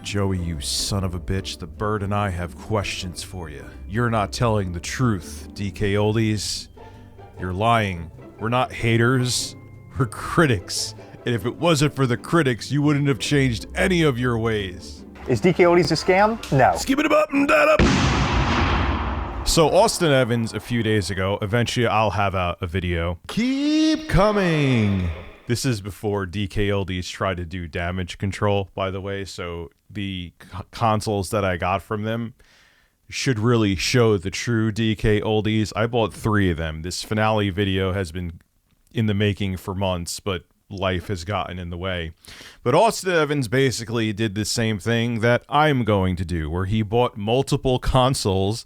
Joey, you son of a bitch, the bird and I have questions for you. You're not telling the truth, DKOldies. You're lying. We're not haters, we're critics. And if it wasn't for the critics, you wouldn't have changed any of your ways. Is DKOldies a scam? No. Skip it up and that up. So Austin Evans a few days ago, eventually I'll have a video. Keep coming. This is before DKOldies tried to do damage control, by the way. So the consoles that I got from them should really show the true DKOldies. I bought 3 of them. This finale video has been in the making for months, but life has gotten in the way. But Austin Evans basically did the same thing that I'm going to do, where he bought multiple consoles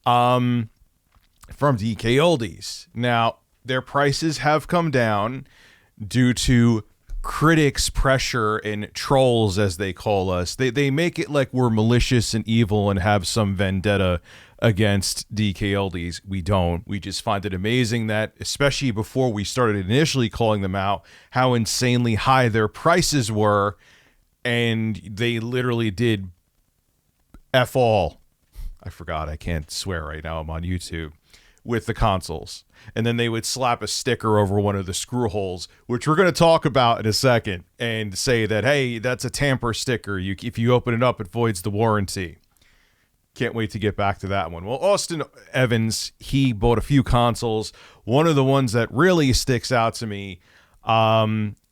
from DKOldies. Now, their prices have come down due to critics' pressure and trolls, as they call us. They make it like we're malicious and evil and have some vendetta against DKOldies. We don't. We just find it amazing that, especially before we started initially calling them out, how insanely high their prices were, and they literally did F all. I forgot. I can't swear right now. I'm on YouTube. With the consoles. And then they would slap a sticker over one of the screw holes, which we're going to talk about in a second, and say that, hey, that's a tamper sticker. If you open it up, it voids the warranty. Can't wait to get back to that one. Well, Austin Evans, he bought a few consoles. One of the ones that really sticks out to me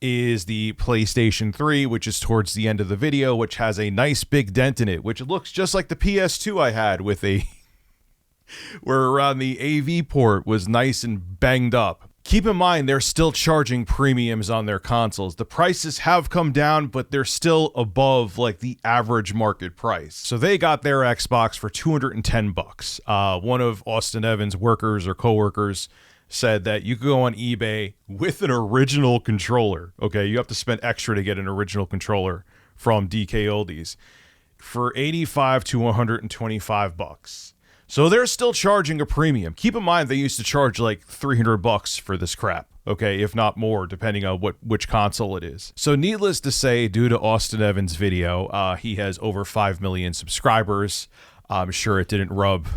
is the PlayStation 3, which is towards the end of the video, which has a nice big dent in it, which looks just like the PS2 I had with a where around the AV port was nice and banged up. Keep in mind, they're still charging premiums on their consoles. The prices have come down, but they're still above like the average market price. So they got their Xbox for $210. One of Austin Evans' workers or coworkers said that you could go on eBay with an original controller. Okay, you have to spend extra to get an original controller from DKOldies for $85 to $125. So they're still charging a premium. Keep in mind, they used to charge like $300 for this crap, okay, if not more, depending on which console it is. So needless to say, due to Austin Evans' video, he has over 5 million subscribers. I'm sure it didn't rub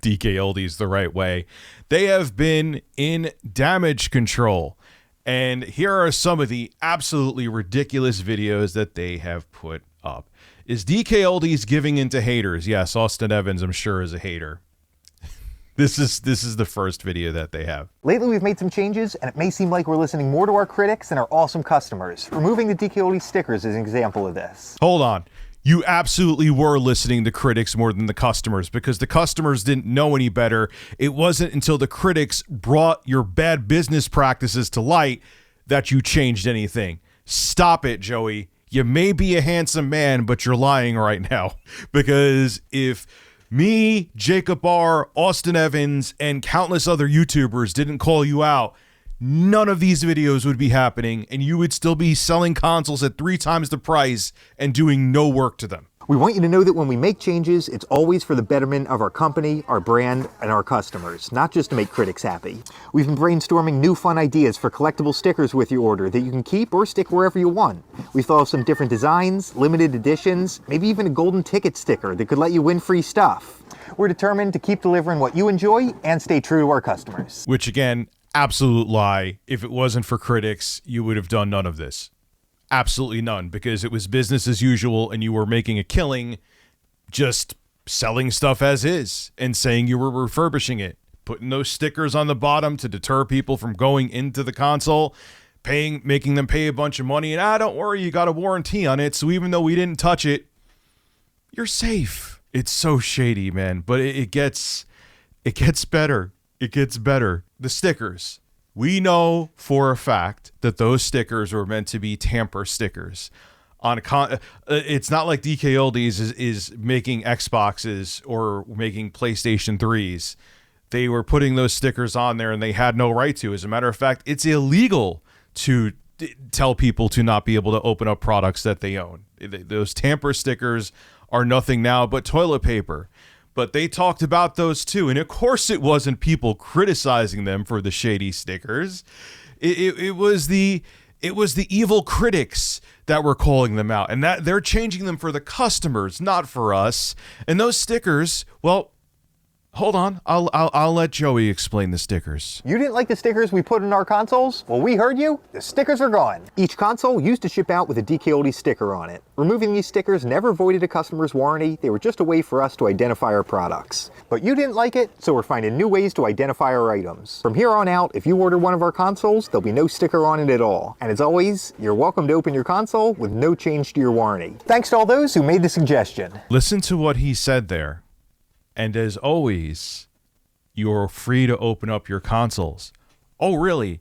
DKOldies the right way. They have been in damage control. And here are some of the absolutely ridiculous videos that they have put up. Is DKOldies giving into haters? Yes, Austin Evans, I'm sure, is a hater. This is the first video that they have. Lately we've made some changes, and it may seem like we're listening more to our critics than our awesome customers. Removing the DKOldies stickers is an example of this. Hold on. You absolutely were listening to critics more than the customers, because the customers didn't know any better. It wasn't until the critics brought your bad business practices to light that you changed anything. Stop it, Joey. You may be a handsome man, but you're lying right now. Because if me, Jacob R., Austin Evans, and countless other YouTubers didn't call you out, none of these videos would be happening, and you would still be selling consoles at 3 times the price and doing no work to them. We want you to know that when we make changes, it's always for the betterment of our company, our brand, and our customers, not just to make critics happy. We've been brainstorming new fun ideas for collectible stickers with your order that you can keep or stick wherever you want. We've thought of some different designs, limited editions, maybe even a golden ticket sticker that could let you win free stuff. We're determined to keep delivering what you enjoy and stay true to our customers. Which again, absolute lie. If it wasn't for critics, you would have done none of this. Absolutely none, because it was business as usual and you were making a killing just selling stuff as is and saying you were refurbishing it, putting those stickers on the bottom to deter people from going into the console, making them pay a bunch of money, and don't worry, you got a warranty on it, so even though we didn't touch it, you're safe. It's so shady, man, but it gets better. It gets better. The stickers. We know for a fact that those stickers were meant to be tamper stickers. It's not like DKOldies is making Xboxes or making PlayStation 3s. They were putting those stickers on there and they had no right to. As a matter of fact, it's illegal to tell people to not be able to open up products that they own. Those tamper stickers are nothing now but toilet paper. But they talked about those too. And of course it wasn't people criticizing them for the shady stickers. It was the It was the evil critics that were calling them out, and that they're changing them for the customers, not for us. And those stickers, well, hold on. I'll let Joey explain the stickers. You didn't like the stickers we put in our consoles? Well, we heard you. The stickers are gone. Each console used to ship out with a DKOldies sticker on it. Removing these stickers never voided a customer's warranty. They were just a way for us to identify our products. But you didn't like it, so we're finding new ways to identify our items. From here on out, if you order one of our consoles, there'll be no sticker on it at all. And as always, you're welcome to open your console with no change to your warranty. Thanks to all those who made the suggestion. Listen to what he said there. And as always, you're free to open up your consoles. Oh, really?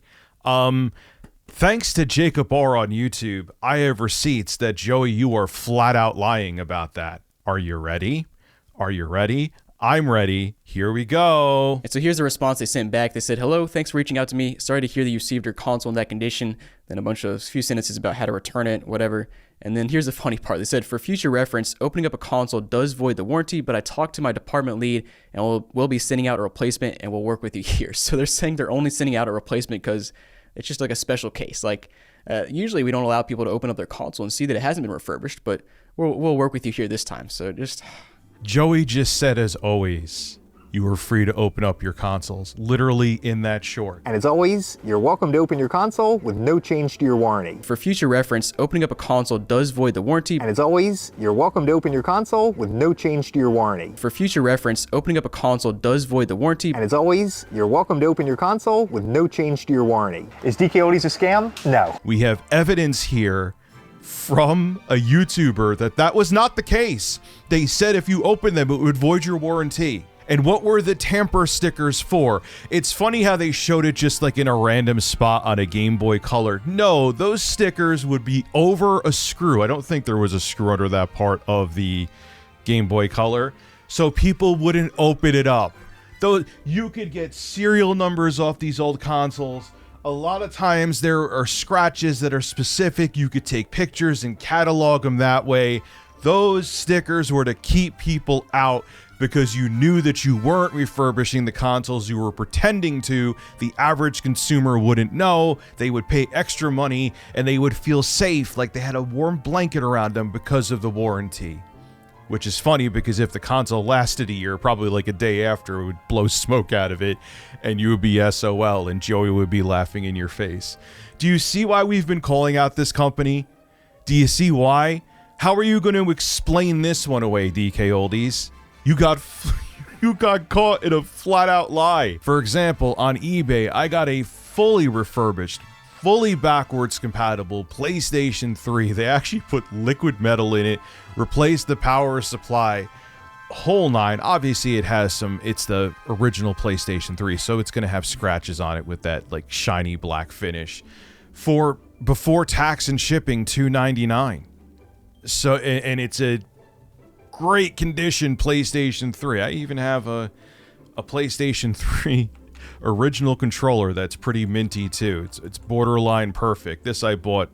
Thanks to Jacob R on YouTube, I have receipts that, Joey, you are flat out lying about that. Are you ready? Are you ready? I'm ready. Here we go. And so here's the response they sent back. They said, "Hello, thanks for reaching out to me. Sorry to hear that you received your console in that condition." Then a few sentences about how to return it, whatever. And then here's the funny part. They said, "For future reference, opening up a console does void the warranty, but I talked to my department lead and we'll be sending out a replacement and we'll work with you here." So they're saying they're only sending out a replacement because it's just like a special case. Like usually we don't allow people to open up their console and see that it hasn't been refurbished, but we'll work with you here this time. So just... Joey just said, as always, you are free to open up your consoles, literally in that short. And as always, you're welcome to open your console with no change to your warranty. For future reference, opening up a console does void the warranty. And as always, you're welcome to open your console with no change to your warranty. For future reference, opening up a console does void the warranty. And as always, you're welcome to open your console with no change to your warranty. Is DKOldies a scam? No. We have evidence here from a YouTuber that was not the case. They said if you open them, it would void your warranty. And what were the tamper stickers for? It's funny how they showed it just like in a random spot on a Game Boy Color. No, those stickers would be over a screw. I don't think there was a screw under that part of the Game Boy Color, so people wouldn't open it up. Though you could get serial numbers off these old consoles. A lot of times there are scratches that are specific. You could take pictures and catalog them that way. Those stickers were to keep people out because you knew that you weren't refurbishing the consoles, you were pretending to. The average consumer wouldn't know. They would pay extra money and they would feel safe, like they had a warm blanket around them because of the warranty. Which is funny because if the console lasted a year, probably like a day after, it would blow smoke out of it and you would be SOL and Joey would be laughing in your face. Do you see why we've been calling out this company? Do you see why? How are you going to explain this one away, DKOldies? You got caught in a flat-out lie. For example, on eBay, I got a fully refurbished, fully backwards compatible PlayStation 3. They actually put liquid metal in it, replaced the power supply, whole nine. Obviously, it's the original PlayStation 3, so it's going to have scratches on it with that like shiny black finish. For before tax and shipping, $299. So, and it's a great condition PlayStation 3. I even have a PlayStation 3 original controller that's pretty minty too. It's borderline perfect. This I bought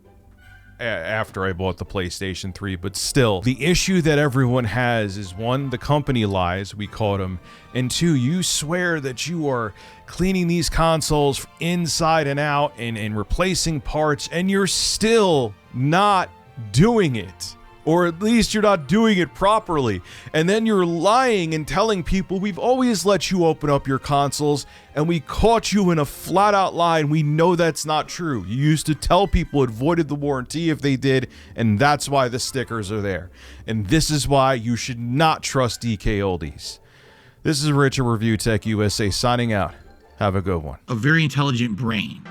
after I bought the PlayStation 3, but still, the issue that everyone has is, one, the company lies, we caught them, and two, you swear that you are cleaning these consoles inside and out and replacing parts, and you're still not doing it. Or at least you're not doing it properly. And then you're lying and telling people, we've always let you open up your consoles, and we caught you in a flat-out lie, and we know that's not true. You used to tell people it voided the warranty if they did, and that's why the stickers are there. And this is why you should not trust DKOldies. This is Rich at Review Tech USA signing out. Have a good one. A very intelligent brain